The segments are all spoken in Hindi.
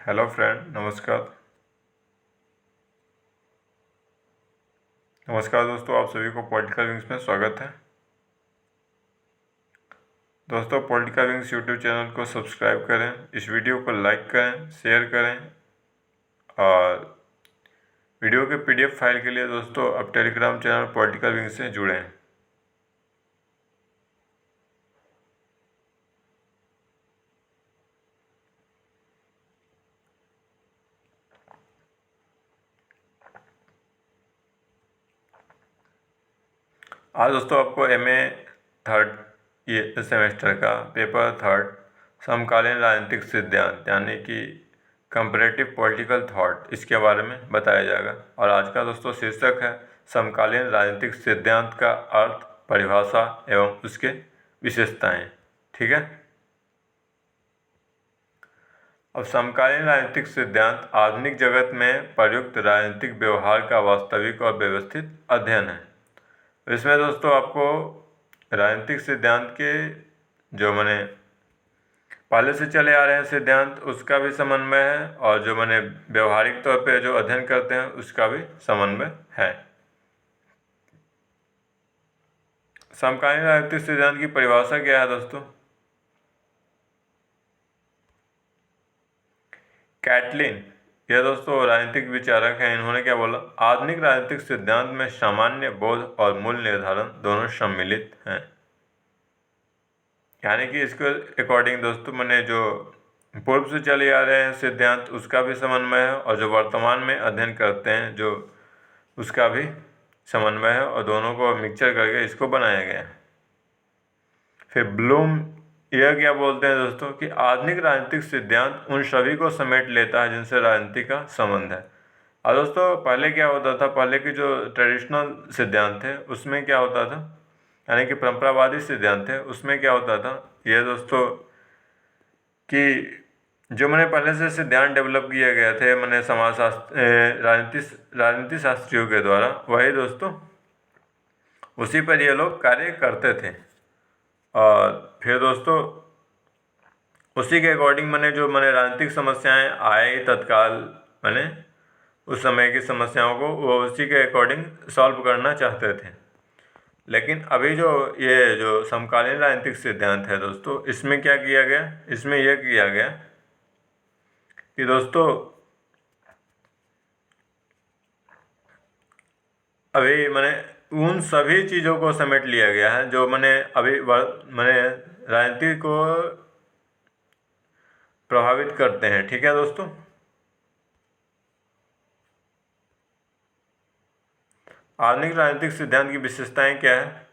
हेलो फ्रेंड, नमस्कार। नमस्कार दोस्तों, आप सभी को पॉलिटिकल विंग्स में स्वागत है। दोस्तों, पॉलिटिकल विंग्स यूट्यूब चैनल को सब्सक्राइब करें, इस वीडियो को लाइक करें, शेयर करें और वीडियो के पीडीएफ फाइल के लिए दोस्तों अब टेलीग्राम चैनल पॉलिटिकल विंग्स से जुड़ें। आज दोस्तों आपको एमए थर्ड ये सेमेस्टर का पेपर थर्ड समकालीन राजनीतिक सिद्धांत यानी कि कंपैरेटिव पॉलिटिकल थॉट इसके बारे में बताया जाएगा। और आज का दोस्तों शीर्षक है समकालीन राजनीतिक सिद्धांत का अर्थ, परिभाषा एवं उसके विशेषताएं। ठीक है। अब समकालीन राजनीतिक सिद्धांत आधुनिक जगत में प्रयुक्त राजनीतिक व्यवहार का वास्तविक और व्यवस्थित अध्ययन है। इसमें दोस्तों आपको राजनीतिक सिद्धांत के जो मैंने पहले से चले आ रहे हैं सिद्धांत उसका भी समन्वय है और जो मैंने व्यवहारिक तौर पे जो अध्ययन करते हैं उसका भी समन्वय है। समकालीन राजनीतिक सिद्धांत की परिभाषा क्या है दोस्तों? कैटलिन, यह दोस्तों राजनीतिक विचारक हैं, इन्होंने क्या बोला, आधुनिक राजनीतिक सिद्धांत में सामान्य बोध और मूल्य निर्धारण दोनों सम्मिलित हैं। यानी कि इसके अकॉर्डिंग दोस्तों मैंने जो पूर्व से चले आ रहे हैं सिद्धांत उसका भी समन्वय है और जो वर्तमान में अध्ययन करते हैं जो उसका भी समन्वय है और दोनों को मिक्सचर करके इसको बनाया गया है। फिर ब्लूम यह क्या बोलते हैं दोस्तों कि आधुनिक राजनीतिक सिद्धांत उन सभी को समेट लेता है जिनसे राजनीति का संबंध है। और दोस्तों पहले क्या होता था, पहले के जो ट्रेडिशनल सिद्धांत थे उसमें क्या होता था, यानी कि परंपरावादी सिद्धांत थे, उसमें क्या होता था यह दोस्तों कि जो मैंने पहले से सिद्धांत डेवलप किए गए थे मैंने समाजशास्त्र राजनीति शास्त्रियों के द्वारा, वही दोस्तों उसी पर ये लोग कार्य करते थे। और फिर दोस्तों उसी के अकॉर्डिंग मैंने राजनीतिक समस्याएं आए तत्काल मैंने उस समय की समस्याओं को वो उसी के अकॉर्डिंग सॉल्व करना चाहते थे। लेकिन अभी जो समकालीन राजनीतिक सिद्धांत है दोस्तों, इसमें क्या किया गया, इसमें यह किया गया कि दोस्तों अभी उन सभी चीज़ों को समेट लिया गया है जो मैंने राजनीति को प्रभावित करते हैं। ठीक है दोस्तों। आधुनिक राजनीतिक सिद्धांत की विशेषताएं क्या है?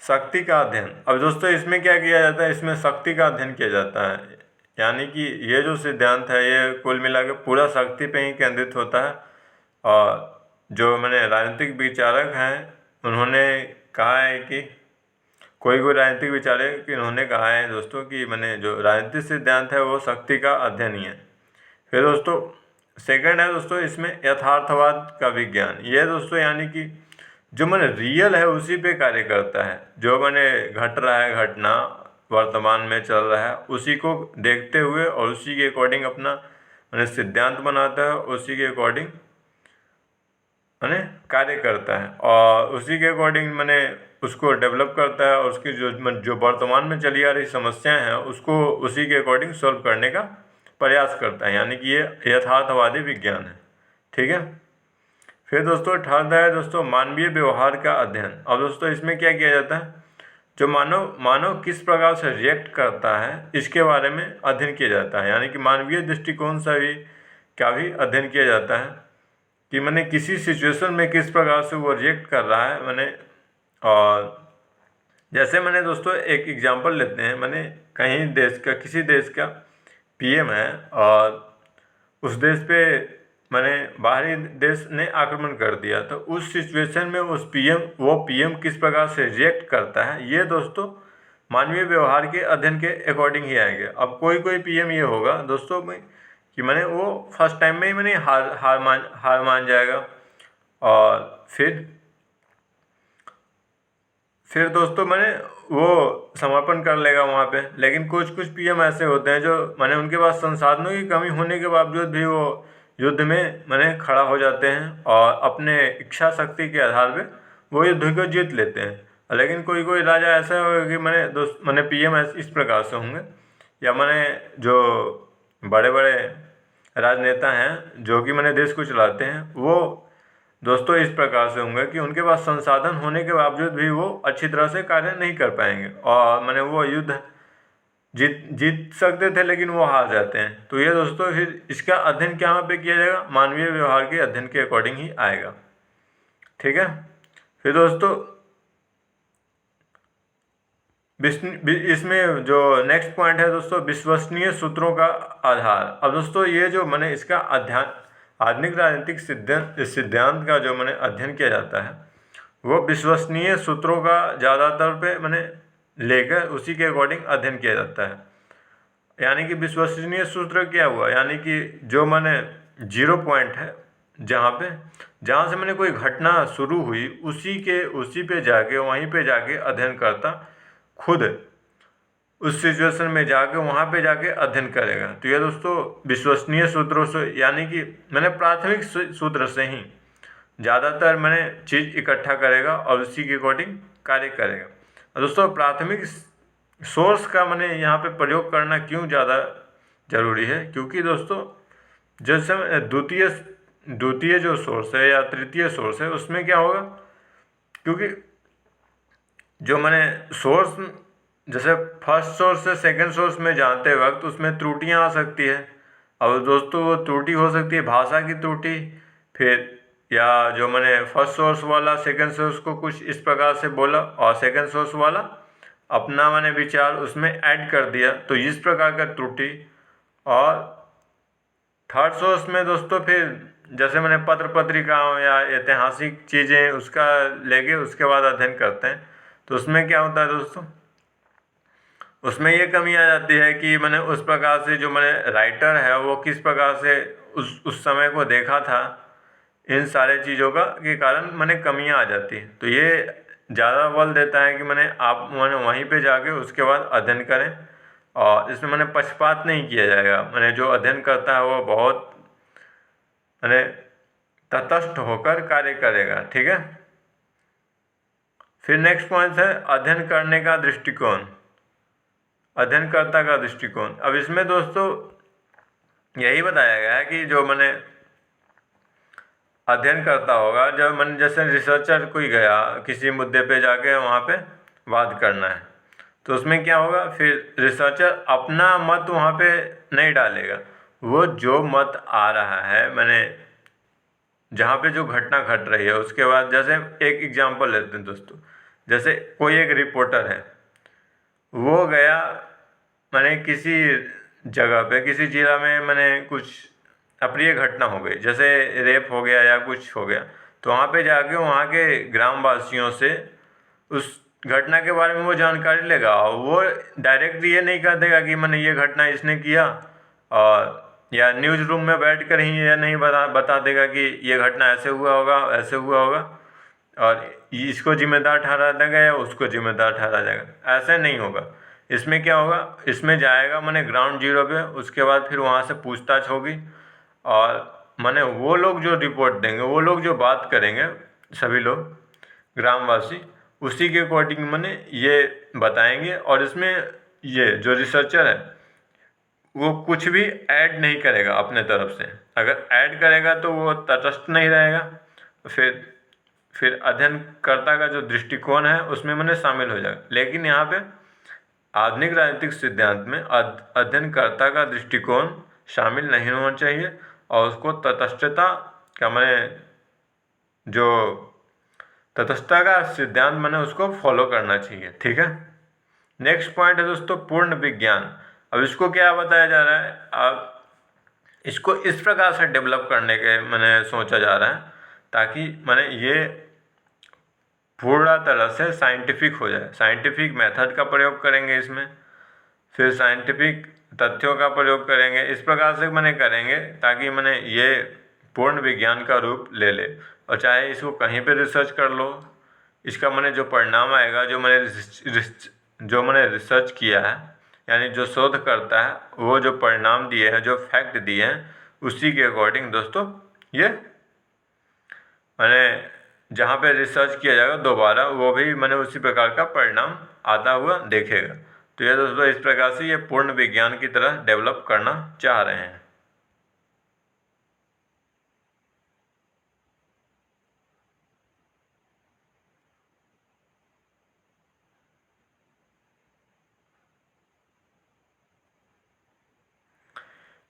शक्ति का अध्ययन। अब दोस्तों इसमें क्या किया जाता है, इसमें शक्ति का अध्ययन किया जाता है। यानी कि ये जो सिद्धांत है ये कुल मिला के पूरा शक्ति पे ही केंद्रित होता है। और जो मैंने राजनीतिक विचारक हैं उन्होंने कहा है कि कोई राजनीतिक विचारक इन्होंने कहा है दोस्तों कि जो राजनीतिक सिद्धांत है वो शक्ति का अध्ययन ही है। फिर दोस्तों सेकंड है दोस्तों इसमें यथार्थवाद का विज्ञान। ये दोस्तों यानी कि जो रियल है उसी पे कार्य करता है, जो घट रहा है, घटना वर्तमान में चल रहा है उसी को देखते हुए और उसी के अकॉर्डिंग अपना सिद्धांत बनाता है, उसी के अकॉर्डिंग कार्य करता है और उसी के अकॉर्डिंग उसको डेवलप करता है और उसकी जो वर्तमान में चली आ रही समस्याएं हैं उसको उसी के अकॉर्डिंग सॉल्व करने का प्रयास करता है। यानी कि ये यथार्थवादी विज्ञान है। ठीक है। फिर दोस्तों थर्ड है दोस्तों मानवीय व्यवहार का अध्ययन। अब दोस्तों इसमें क्या किया जाता है, जो मानव किस प्रकार से रिएक्ट करता है इसके बारे में अध्ययन किया जाता है। यानी कि मानवीय दृष्टिकोण से भी का भी अध्ययन किया जाता है कि किसी सिचुएशन में किस प्रकार से वो रिएक्ट कर रहा है। और जैसे दोस्तों एक एग्जांपल लेते हैं, कहीं देश का किसी देश का पीएम है और उस देश पे बाहरी देश ने आक्रमण कर दिया, तो उस सिचुएशन में वो पीएम किस प्रकार से रिएक्ट करता है ये दोस्तों मानवीय व्यवहार के अध्ययन के अकॉर्डिंग ही आएंगे। अब कोई पीएम ये होगा दोस्तों कि वो फर्स्ट टाइम में ही हार मान जाएगा और फिर दोस्तों मैंने वो समर्पण कर लेगा वहाँ पे। लेकिन कुछ कुछ पीएम ऐसे होते हैं जो मैंने उनके पास संसाधनों की कमी होने के बावजूद भी वो युद्ध में मैंने खड़ा हो जाते हैं और अपने इच्छा शक्ति के आधार पे वो युद्ध को जीत लेते हैं। लेकिन कोई कोई राजा ऐसा होगा कि मैंने पीएम इस प्रकार से होंगे, या मैंने जो बड़े बड़े राजनेता हैं जो कि मैंने देश को चलाते हैं, वो दोस्तों इस प्रकार से होंगे कि उनके पास संसाधन होने के बावजूद भी वो अच्छी तरह से कार्य नहीं कर पाएंगे और मैंने वो युद्ध जीत जीत सकते थे लेकिन वो हार जाते हैं। तो ये दोस्तों फिर इसका अध्ययन क्या पे किया जाएगा, मानवीय व्यवहार के अध्ययन के अकॉर्डिंग ही आएगा। ठीक है। फिर दोस्तों इसमें जो नेक्स्ट पॉइंट है दोस्तों, विश्वसनीय सूत्रों का आधार। अब दोस्तों ये जो मैंने इसका अध्ययन आधुनिक राजनीतिक सिद्धांत का जो मैंने अध्ययन किया जाता है वो विश्वसनीय सूत्रों का ज़्यादातर पे मैंने लेकर उसी के अकॉर्डिंग अध्ययन किया जाता है। यानी कि विश्वसनीय सूत्र क्या हुआ, यानी कि जो मैंने 0 पॉइंट है जहाँ से मैंने कोई घटना शुरू हुई उसी पे जाके वहीं पे जाके अध्ययन करता, खुद उस सिचुएशन में जाके वहाँ पे जाके अध्ययन करेगा। तो ये दोस्तों विश्वसनीय सूत्रों से, यानी कि मैंने प्राथमिक सूत्र से ही ज़्यादातर मैंने चीज़ इकट्ठा करेगा और उसी के अकॉर्डिंग कार्य करेगा। दोस्तों प्राथमिक सोर्स का मैंने यहाँ पे प्रयोग करना क्यों ज़्यादा ज़रूरी है, क्योंकि दोस्तों जैसे द्वितीय जो सोर्स है या तृतीय सोर्स है उसमें क्या होगा, क्योंकि जो मैंने सोर्स जैसे फर्स्ट सोर्स से सेकंड सोर्स में जाते वक्त उसमें त्रुटियां आ सकती है। अब दोस्तों वो त्रुटि हो सकती है भाषा की त्रुटि, फिर या जो मैंने फर्स्ट सोर्स वाला सेकंड सोर्स को कुछ इस प्रकार से बोला और सेकंड सोर्स वाला अपना मैंने विचार उसमें ऐड कर दिया, तो इस प्रकार का त्रुटि। और थर्ड सोर्स में दोस्तों फिर जैसे मैंने पत्र पत्रिकाओं या ऐतिहासिक चीज़ें उसका लेके उसके बाद अध्ययन करते हैं, तो उसमें क्या होता है दोस्तों, उसमें ये कमी आ जाती है कि मैंने उस प्रकार से जो मैंने राइटर है वो किस प्रकार से उस समय को देखा था, इन सारे चीज़ों का के कारण मैंने कमियां आ जाती हैं। तो ये ज़्यादा बल देता है कि मैंने वहीं पे जाके उसके बाद अध्ययन करें और इसमें मैंने पक्षपात नहीं किया जाएगा। मैंने जो अध्ययन करता है वो बहुत मैंने तटस्थ होकर कार्य करेगा। ठीक है। फिर नेक्स्ट पॉइंट है अध्ययन करने का दृष्टिकोण, अध्ययनकर्ता का दृष्टिकोण। अब इसमें दोस्तों यही बताया गया है कि जो मैंने अध्ययन करता होगा, जब मैंने जैसे रिसर्चर कोई गया किसी मुद्दे पे जाके वहाँ पे बात करना है, तो उसमें क्या होगा, फिर रिसर्चर अपना मत वहाँ पे नहीं डालेगा, वो जो मत आ रहा है मैंने जहाँ पे जो घटना घट रही है उसके बाद, जैसे एक एग्जांपल लेते हैं दोस्तों, जैसे कोई एक रिपोर्टर है वो गया मैंने किसी जगह पे किसी जिला में मैंने कुछ अप्रिय घटना हो गई, जैसे रेप हो गया या कुछ हो गया, तो वहाँ पे जाके वहाँ के ग्रामवासियों से उस घटना के बारे में वो जानकारी लेगा। और वो डायरेक्ट ये नहीं कर देगा कि मैंने ये घटना इसने किया, और या न्यूज़ रूम में बैठ कर ही ये नहीं बता देगा कि ये घटना ऐसे हुआ होगा ऐसे हुआ होगा और इसको जिम्मेदार ठहरा देगा या उसको जिम्मेदार ठहरा जाएगा, ऐसे नहीं होगा। इसमें क्या होगा, इसमें जाएगा मैंने ग्राउंड जीरो पे, उसके बाद फिर वहाँ से पूछताछ होगी और मैंने वो लोग जो रिपोर्ट देंगे, वो लोग जो बात करेंगे, सभी लोग ग्रामवासी उसी के अकॉर्डिंग मैंने ये बताएंगे। और इसमें ये जो रिसर्चर है वो कुछ भी ऐड नहीं करेगा अपने तरफ से, अगर ऐड करेगा तो वो तटस्थ नहीं रहेगा, फिर अध्ययनकर्ता का जो दृष्टिकोण है उसमें मैंने शामिल हो जाएगा। लेकिन यहाँ पे आधुनिक राजनीतिक सिद्धांत में अध्ययनकर्ता का दृष्टिकोण शामिल नहीं होना चाहिए और उसको तटस्थता का मैंने जो तटस्थता का सिद्धांत मैंने उसको फॉलो करना चाहिए। ठीक है। नेक्स्ट पॉइंट है दोस्तों पूर्ण विज्ञान। अब इसको क्या बताया जा रहा है, अब इसको इस प्रकार से डेवलप करने के मैंने सोचा जा रहा है ताकि मैंने ये पूरा तरह से साइंटिफिक हो जाए। साइंटिफिक मेथड का प्रयोग करेंगे इसमें, फिर साइंटिफिक तथ्यों का प्रयोग करेंगे, इस प्रकार से मैंने करेंगे ताकि मैंने ये पूर्ण विज्ञान का रूप ले ले। और चाहे इसको कहीं पे रिसर्च कर लो इसका मैंने जो परिणाम आएगा, जो मैंने रिसर्च किया है, यानी जो शोध करता है वो जो परिणाम दिए हैं, जो फैक्ट दिए हैं, उसी के अकॉर्डिंग दोस्तों ये मैंने जहाँ पे रिसर्च किया जाएगा दोबारा, वो भी मैंने उसी प्रकार का परिणाम आता हुआ देखेगा। तो ये दोस्तों इस प्रकार से ये पूर्ण विज्ञान की तरह डेवलप करना चाह रहे हैं।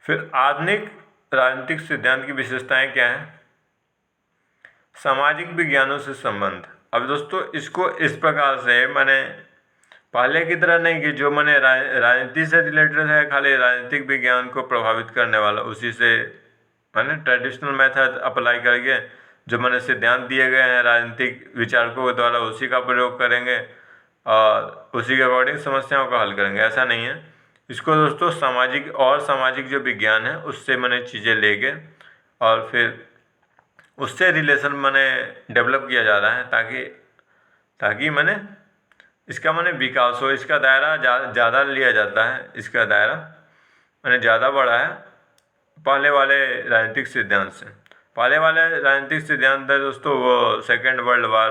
फिर आधुनिक राजनीतिक सिद्धांत की विशेषताएं क्या हैं? सामाजिक विज्ञानों से संबंध। अब दोस्तों इसको इस प्रकार से मैंने पहले की तरह नहीं कि जो मैंने राजनीति से रिलेटेड है, खाली राजनीतिक विज्ञान को प्रभावित करने वाला, उसी से मैंने ट्रेडिशनल मेथड अप्लाई करके जो मैंने सिद्धांत दिए गए हैं राजनीतिक विचारकों के द्वारा, उसी का प्रयोग करेंगे और उसी के अकॉर्डिंग समस्याओं का हल करेंगे, ऐसा नहीं है। इसको दोस्तों सामाजिक जो विज्ञान है उससे मैंने चीज़ें लेके और फिर उससे रिलेशन मैंने डेवलप किया जा रहा है, ताकि मैंने इसका मैंने विकास हो, इसका दायरा ज़्यादा लिया जाता है, इसका दायरा मैंने ज़्यादा बढ़ा है पहले वाले राजनीतिक सिद्धांत से। पहले वाले राजनीतिक सिद्धांत है दोस्तों वो सेकेंड वर्ल्ड वार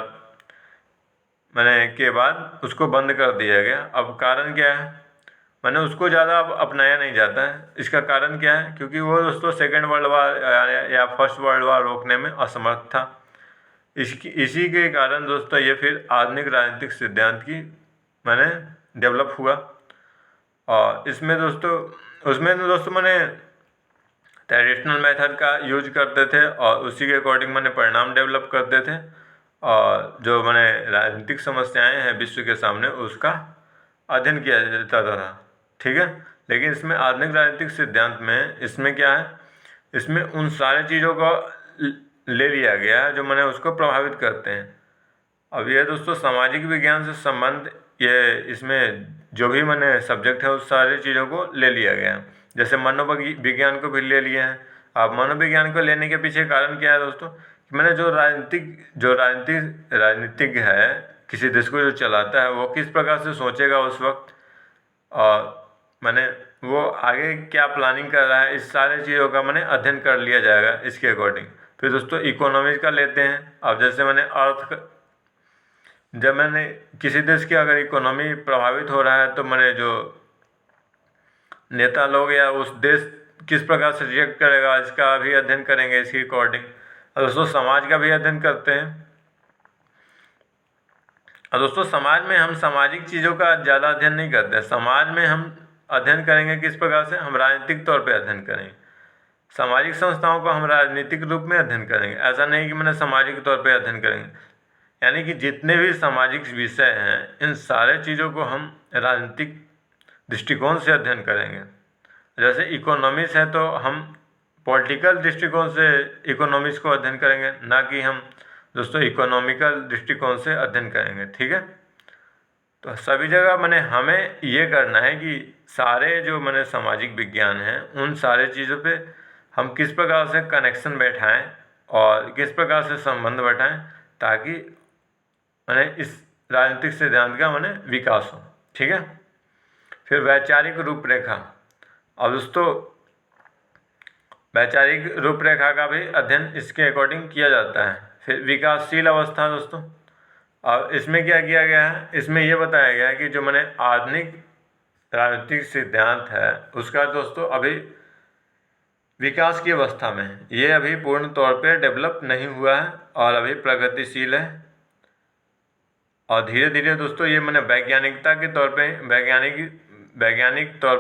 मैंने के बाद उसको बंद कर दिया गया। अब कारण क्या है? मैंने उसको ज़्यादा अब अपनाया नहीं जाता है। इसका कारण क्या है? क्योंकि वो दोस्तों सेकेंड वर्ल्ड वार या फर्स्ट वर्ल्ड वार रोकने में असमर्थ था। इसी के कारण दोस्तों ये फिर आधुनिक राजनीतिक सिद्धांत की मैंने डेवलप हुआ। और उसमें दोस्तों मैंने ट्रेडिशनल मेथड का यूज करते थे और उसी के अकॉर्डिंग मैंने परिणाम डेवलप करते थे और जो मैंने राजनीतिक समस्याएं हैं विश्व के सामने उसका अध्ययन किया जाता था, ठीक है। लेकिन इसमें आधुनिक राजनीतिक सिद्धांत में इसमें क्या है, इसमें उन सारे चीज़ों को ले लिया गया है जो मैंने उसको प्रभावित करते हैं। अब ये दोस्तों सामाजिक विज्ञान से संबंध, ये इसमें जो भी मैंने सब्जेक्ट है उस सारी चीज़ों को ले लिया गया है। जैसे मनोविज्ञान को भी ले लिया है। अब मनोविज्ञान को लेने के पीछे कारण क्या है दोस्तों, कि मैंने जो राजनीतिज्ञ है, किसी देश को जो चलाता है वो किस प्रकार से सोचेगा उस वक्त, और मैंने वो आगे क्या प्लानिंग कर रहा है, इस सारे चीज़ों का मैंने अध्ययन कर लिया जाएगा इसके अकॉर्डिंग। फिर दोस्तों इकोनॉमिक्स का लेते हैं। अब जैसे जब मैंने किसी देश की अगर इकोनॉमी प्रभावित हो रहा है तो मैंने जो नेता लोग या उस देश किस प्रकार से रिएक्ट करेगा इसका भी अध्ययन करेंगे इसके अकॉर्डिंग। और दोस्तों समाज का भी अध्ययन करते हैं। और दोस्तों समाज में हम सामाजिक चीज़ों का ज़्यादा अध्ययन नहीं करते। समाज में हम अध्ययन करेंगे किस प्रकार से, हम राजनीतिक तौर पे अध्ययन करेंगे। सामाजिक संस्थाओं को हम राजनीतिक रूप में अध्ययन करेंगे, ऐसा नहीं कि मैंने सामाजिक तौर पे अध्ययन करेंगे। यानी कि जितने भी सामाजिक विषय हैं इन सारे चीज़ों को हम राजनीतिक दृष्टिकोण से अध्ययन करेंगे। जैसे इकोनॉमिक्स है तो हम पॉलिटिकल दृष्टिकोण से इकोनॉमिक्स को अध्ययन करेंगे, ना कि हम दोस्तों इकोनॉमिकल दृष्टिकोण से अध्ययन करेंगे, ठीक है। तो सभी जगह मैंने हमें ये करना है कि सारे जो मैंने सामाजिक विज्ञान हैं उन सारे चीज़ों पे हम किस प्रकार से कनेक्शन बैठाएं और किस प्रकार से संबंध बैठाएं, ताकि मैंने इस राजनीतिक सिद्धांत का मैंने विकास हो, ठीक है। फिर वैचारिक रूपरेखा। अब दोस्तों वैचारिक रूपरेखा का भी अध्ययन इसके अकॉर्डिंग किया जाता है। फिर विकासशील अवस्था दोस्तों, अब इसमें क्या किया गया है, इसमें ये बताया गया है कि जो मैंने आधुनिक राजनीतिक सिद्धांत है उसका दोस्तों अभी विकास की अवस्था में है, ये अभी पूर्ण तौर पे डेवलप नहीं हुआ है और अभी प्रगतिशील है। और धीरे धीरे दोस्तों ये मैंने वैज्ञानिकता के तौर पे वैज्ञानिकता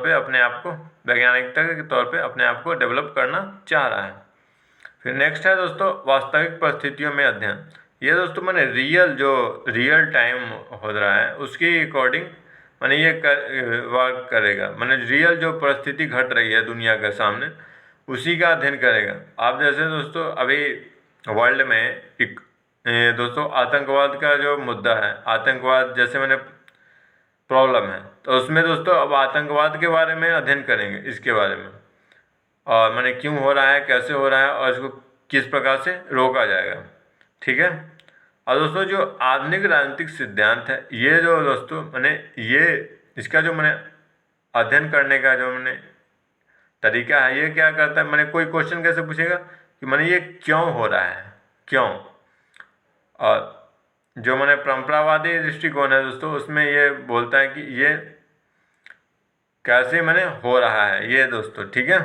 के तौर पे अपने आप को डेवलप करना चाह रहा है। फिर नेक्स्ट है दोस्तों वास्तविक परिस्थितियों में अध्ययन। ये दोस्तों मैंने रियल टाइम हो रहा है उसके अकॉर्डिंग मैंने ये वर्क करेगा। मैंने रियल जो परिस्थिति घट रही है दुनिया के सामने उसी का अध्ययन करेगा। आप जैसे दोस्तों अभी वर्ल्ड में दोस्तों आतंकवाद का जो मुद्दा है, आतंकवाद जैसे मैंने प्रॉब्लम है, तो उसमें दोस्तों अब आतंकवाद के बारे में अध्ययन करेंगे, इसके बारे में, और मैंने क्यों हो रहा है, कैसे हो रहा है और इसको किस प्रकार से रोका जाएगा, ठीक है। और दोस्तों जो आधुनिक राजनीतिक सिद्धांत है, ये जो दोस्तों मैंने ये इसका जो मैंने अध्ययन करने का जो मैंने तरीका है, ये क्या करता है, मैंने कोई क्वेश्चन कैसे पूछेगा कि मैंने ये क्यों हो रहा है, क्यों। और जो मैंने परंपरावादी दृष्टिकोण है दोस्तों, उसमें ये बोलता है कि ये कैसे मैंने हो रहा है ये दोस्तों, ठीक है।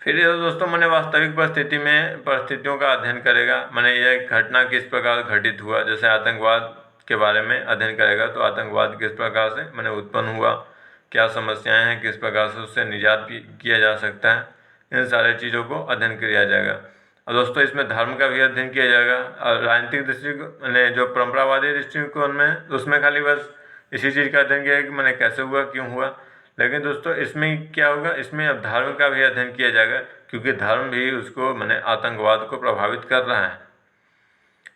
फिर ये दोस्तों मैंने वास्तविक परिस्थितियों का अध्ययन करेगा, मैंने यह घटना किस प्रकार घटित हुआ, जैसे आतंकवाद के बारे में अध्ययन करेगा, तो आतंकवाद किस प्रकार से मैंने उत्पन्न हुआ, क्या समस्याएं हैं, किस प्रकार से उससे निजात किया जा सकता है, इन सारे चीज़ों को अध्ययन किया जाएगा। और दोस्तों इसमें धर्म का भी अध्ययन किया जाएगा। और राजनीतिक दृष्टिकोण मैंने जो परंपरावादी दृष्टिकोण में, उसमें खाली बस इसी चीज़ का अध्ययन किया कि मैंने कैसे हुआ, क्यों हुआ। लेकिन दोस्तों इसमें क्या होगा, इसमें अब धर्म का भी अध्ययन किया जाएगा, क्योंकि धर्म भी उसको मैंने आतंकवाद को प्रभावित कर रहा है।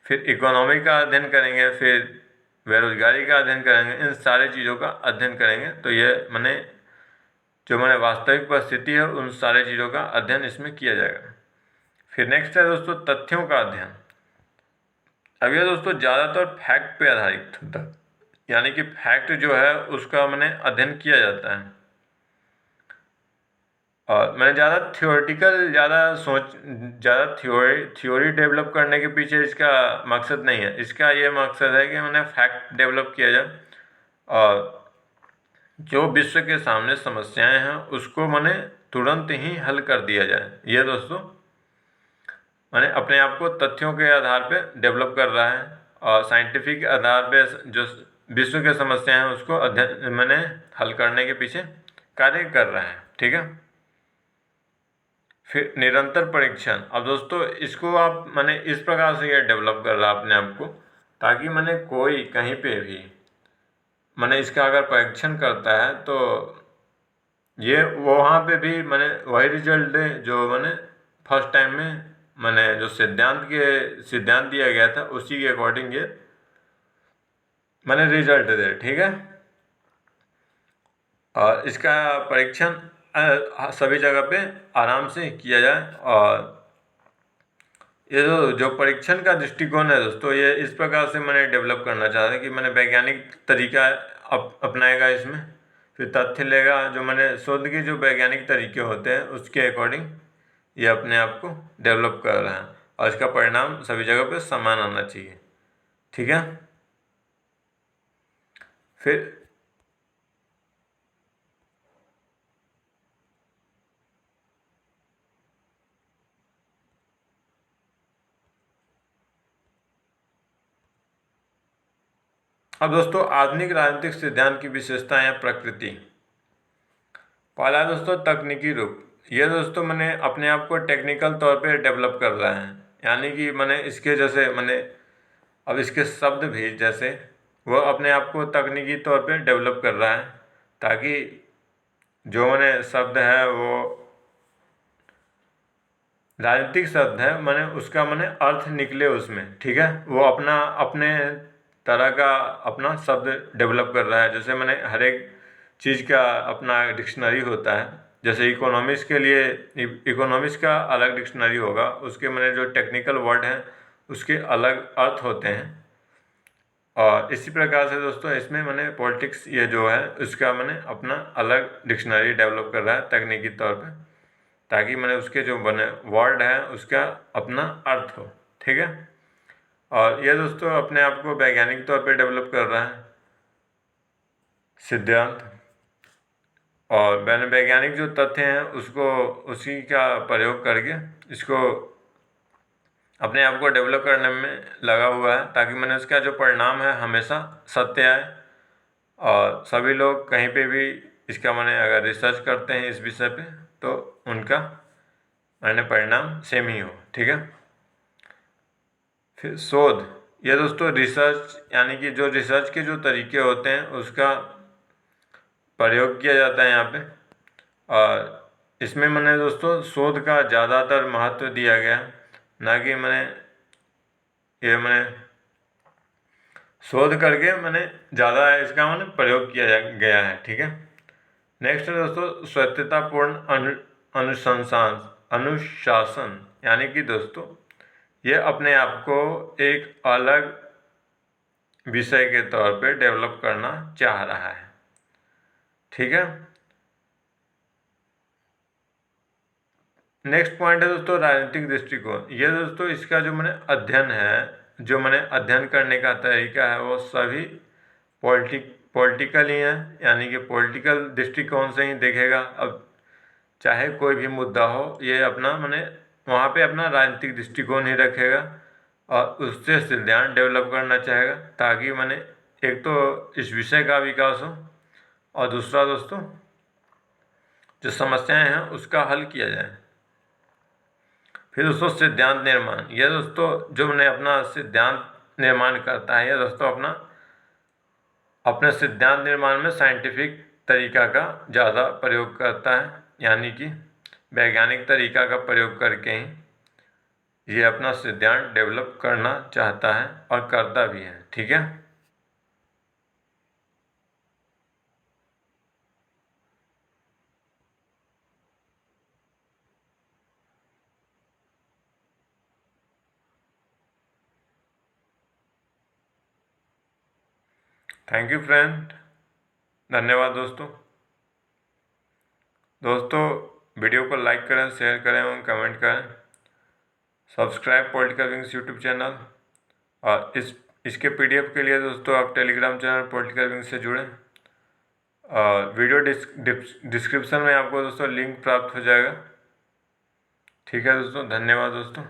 फिर इकोनॉमी का अध्ययन करेंगे, फिर बेरोजगारी का अध्ययन करेंगे, इन सारी चीज़ों का अध्ययन करेंगे। तो ये मैंने जो मैंने वास्तविक परिस्थिति है, उन सारी चीज़ों का अध्ययन इसमें किया जाएगा। फिर नेक्स्ट है दोस्तों तथ्यों का अध्ययन। अब ये दोस्तों ज़्यादातर फैक्ट पे आधारित होता है, यानी कि फैक्ट जो है उसका मैंने अध्ययन किया जाता है। और मैंने ज़्यादा थ्योरी डेवलप करने के पीछे इसका मकसद नहीं है। इसका ये मकसद है कि मैंने फैक्ट डेवलप किया जाए और जो विश्व के सामने समस्याएं हैं उसको मैंने तुरंत ही हल कर दिया जाए। ये दोस्तों मैंने अपने आप को तथ्यों के आधार पे डेवलप कर रहा है और साइंटिफिक आधार पे जो विश्व के समस्याएं हैं उसको अध्ययन मैंने हल करने के पीछे कार्य कर रहा है, ठीक है। फिर निरंतर परीक्षण। अब दोस्तों इसको आप मैंने इस प्रकार से ये डेवलप कर रहा अपने आप को, ताकि मैंने कोई कहीं पे भी मैंने इसका अगर परीक्षण करता है तो ये वहाँ पे भी मैंने वही रिजल्ट दे जो मैंने फर्स्ट टाइम में मैंने जो सिद्धांत दिया गया था उसी के अकॉर्डिंग ये मैंने रिजल्ट दे, ठीक है। और इसका परीक्षण सभी जगह पे आराम से किया जाए। और ये जो परीक्षण का दृष्टिकोण है दोस्तों, ये इस प्रकार से मैंने डेवलप करना चाहता कि मैंने वैज्ञानिक तरीका अपनाएगा इसमें, फिर तथ्य लेगा, जो मैंने शोध के जो वैज्ञानिक तरीके होते हैं उसके अकॉर्डिंग ये अपने आप को डेवलप कर रहा है और इसका परिणाम सभी जगह पे समान आना चाहिए, ठीक है। फिर अब दोस्तों आधुनिक राजनीतिक सिद्धांत की विशेषताएं या प्रकृति। पहला दोस्तों तकनीकी रूप। ये दोस्तों मैंने अपने आप को टेक्निकल तौर पे डेवलप कर रहा है, यानी कि मैंने इसके जैसे मैंने अब इसके शब्द भी जैसे वो अपने आप को तकनीकी तौर पे डेवलप कर रहा है, ताकि जो मैंने शब्द है वो राजनीतिक शब्द है, मैंने उसका मैंने अर्थ निकले उसमें, ठीक है। वो अपने तरह का अपना शब्द डेवलप कर रहा है। जैसे मैंने हर एक चीज़ का अपना डिक्शनरी होता है, जैसे इकोनॉमिक्स के लिए इकोनॉमिक्स का अलग डिक्शनरी होगा, उसके मैंने जो टेक्निकल वर्ड हैं उसके अलग अर्थ होते हैं। और इसी प्रकार से दोस्तों इसमें मैंने पॉलिटिक्स ये जो है उसका मैंने अपना अलग डिक्शनरी डेवलप कर रहा है तकनीकी तौर पे, ताकि मैंने उसके जो बने वर्ड हैं उसका अपना अर्थ हो, ठीक है। और ये दोस्तों अपने आप को वैज्ञानिक तौर पे डेवलप कर रहा है सिद्धांत। और मैंने वैज्ञानिक जो तथ्य हैं उसको उसी का प्रयोग करके इसको अपने आप को डेवलप करने में लगा हुआ है, ताकि मैंने उसका जो परिणाम है हमेशा सत्य आए और सभी लोग कहीं पे भी इसका मैंने अगर रिसर्च करते हैं इस विषय पे तो उनका मैंने परिणाम सेम ही हो, ठीक है। फिर शोध। ये दोस्तों रिसर्च, यानी कि जो रिसर्च के जो तरीके होते हैं उसका प्रयोग किया जाता है यहाँ पे। और इसमें मैंने दोस्तों शोध का ज़्यादातर महत्व दिया गया, ना कि मैंने शोध करके मैंने ज़्यादा इसका मैंने प्रयोग किया गया है, ठीक है। नेक्स्ट है दोस्तों स्वायत्ततापूर्ण अनुशासन। यानी कि दोस्तों ये अपने आप को एक अलग विषय के तौर पे डेवलप करना चाह रहा है। ठीक है। नेक्स्ट पॉइंट है दोस्तों राजनीतिक दृष्टिकोण। ये दोस्तों इसका जो मैंने अध्ययन है, जो मैंने अध्ययन करने का तरीका है, वो सभी पॉलिटिकल ही है, यानी कि पॉलिटिकल दृष्टिकोण से ही देखेगा। अब चाहे कोई भी मुद्दा हो, ये अपना मैंने वहाँ पे अपना राजनीतिक दृष्टिकोण ही रखेगा और उससे सिद्धांत डेवलप करना चाहेगा, ताकि मैंने एक तो इस विषय का विकास हो और दूसरा दोस्तों जो समस्याएं हैं उसका हल किया जाए। फिर दोस्तों सिद्धांत निर्माण। यह दोस्तों जो मैंने अपना सिद्धांत निर्माण करता है, यह दोस्तों अपने सिद्धांत निर्माण में साइंटिफिक तरीका का ज़्यादा प्रयोग करता है, यानी कि वैज्ञानिक तरीका का प्रयोग करके ही ये अपना सिद्धांत डेवलप करना चाहता है और करता भी है। ठीक है। थैंक यू फ्रेंड, धन्यवाद दोस्तों। वीडियो को लाइक करें, शेयर करें एवं कमेंट करें। Subscribe political wings YouTube channel, और इसके PDF के लिए दोस्तों आप टेलीग्राम चैनल पॉलिटिकल विंग्स से जुड़ें। और वीडियो डिस्क्रिप्शन में आपको दोस्तों लिंक प्राप्त हो जाएगा। ठीक है दोस्तों, धन्यवाद दोस्तों।